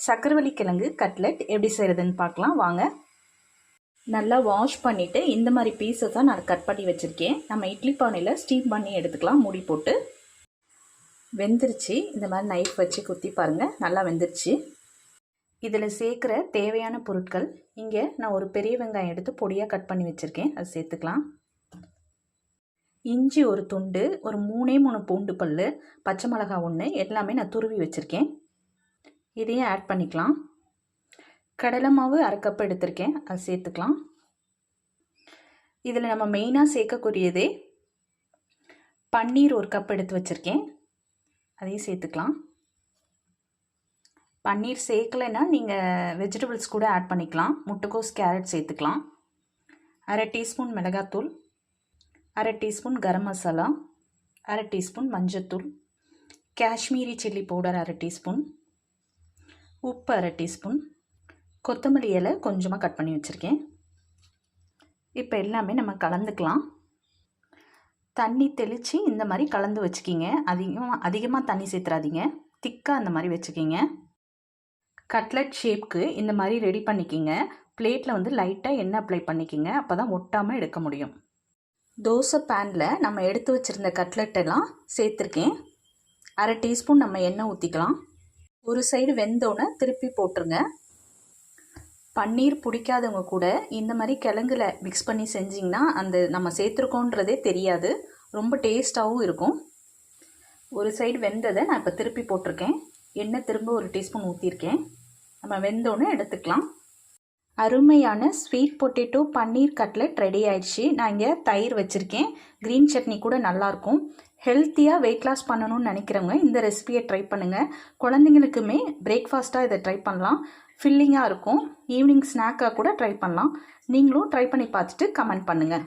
சக்கரவள்ளி கிழங்கு கட்லெட் எப்படி செய்கிறதுன்னு பார்க்கலாம் வாங்க. நல்லா வாஷ் பண்ணிவிட்டு இந்த மாதிரி பீஸஸாக நான் கட் பண்ணி வச்சுருக்கேன். நம்ம இட்லி பானையில் ஸ்டீம் பண்ணி எடுத்துக்கலாம். மூடி போட்டு வெந்துருச்சு. இந்த மாதிரி நைஃப் வச்சு குத்தி பாருங்கள், நல்லா வெந்துருச்சு. இதில் சேர்க்குற தேவையான பொருட்கள் இங்கே நான் ஒரு பெரிய வெங்காயம் எடுத்து பொடியாக கட் பண்ணி வச்சுருக்கேன், அது சேர்த்துக்கலாம். இஞ்சி ஒரு துண்டு, ஒரு 3 பூண்டு பல், பச்சை மிளகாய் 1 எல்லாமே நான் துருவி வச்சுருக்கேன். இதையும் ஆட் பண்ணிக்கலாம். கடலை மாவு 1/2 கப் எடுத்திருக்கேன், அது சேர்த்துக்கலாம். இதில் நம்ம மெயினாக சேர்க்கக்கூடியதே பன்னீர் 1 கப் எடுத்து வச்சுருக்கேன், அதையும் சேர்த்துக்கலாம். பன்னீர் சேர்க்கலைன்னா நீங்கள் வெஜிடபிள்ஸ் கூட ஆட் பண்ணிக்கலாம். முட்டைக்கோஸ், கேரட் சேர்த்துக்கலாம். 1/2 டீஸ்பூன் மிளகாத்தூள், 1/2 டீஸ்பூன் கரம் மசாலா, 1/2 டீஸ்பூன் மஞ்சத்தூள், காஷ்மீரி சில்லி பவுடர் 1/2 டீஸ்பூன், உப்பு 1/2 டீஸ்பூன், கொத்தமல்லி இலை கொஞ்சமாக கட் பண்ணி வச்சுருக்கேன். இப்போ எல்லாமே நம்ம கலந்துக்கலாம். தண்ணி தெளித்து இந்த மாதிரி கலந்து வச்சுக்கிங்க. அதிகமாக தண்ணி சேர்த்துறாதீங்க, திக்காக அந்த மாதிரி வச்சுக்கிங்க. கட்லெட் ஷேப்க்கு இந்த மாதிரி ரெடி பண்ணிக்கிங்க. பிளேட்டில் வந்து லைட்டாக எண்ணெய் அப்ளை பண்ணிக்கிங்க, அப்போ தான் ஒட்டாமல் எடுக்க முடியும். தோசை பேனில் நம்ம எடுத்து வச்சுருந்த கட்லெட்டெல்லாம் சேர்த்துருக்கேன். 1/2 டீஸ்பூன் நம்ம எண்ணெய் ஊற்றிக்கலாம். ஒரு சைடு வெந்தோன்னே திருப்பி போட்டுருங்க. பன்னீர் பிடிக்காதவங்க கூட இந்த மாதிரி கிழங்குல மிக்ஸ் பண்ணி செஞ்சிங்கன்னா அந்த நம்ம சேர்த்துருக்கோன்றதே தெரியாது, ரொம்ப டேஸ்ட்டாகவும் இருக்கும். ஒரு சைடு வெந்ததை நான் இப்போ திருப்பி போட்டிருக்கேன். எண்ணெய் திரும்ப 1 டீஸ்பூன் ஊற்றிருக்கேன். நம்ம வெந்தோன்னு எடுத்துக்கலாம். அருமையான ஸ்வீட் பொட்டேட்டோ பன்னீர் கட்லெட் ரெடி ஆயிடுச்சு. நான் இங்கே தயிர் வச்சுருக்கேன். க்ரீன் சட்னி கூட நல்லாயிருக்கும். ஹெல்த்தியாக வெயிட் லாஸ் பண்ணணும்னு நினைக்கிறவங்க இந்த ரெசிபியை ட்ரை பண்ணுங்கள். குழந்தைங்களுக்குமே பிரேக்ஃபாஸ்ட்டாக இதை ட்ரை பண்ணலாம், ஃபில்லிங்காக இருக்கும். ஈவினிங் ஸ்நாக்காக கூட ட்ரை பண்ணலாம். நீங்களும் ட்ரை பண்ணி பார்த்துட்டு கமெண்ட் பண்ணுங்கள்.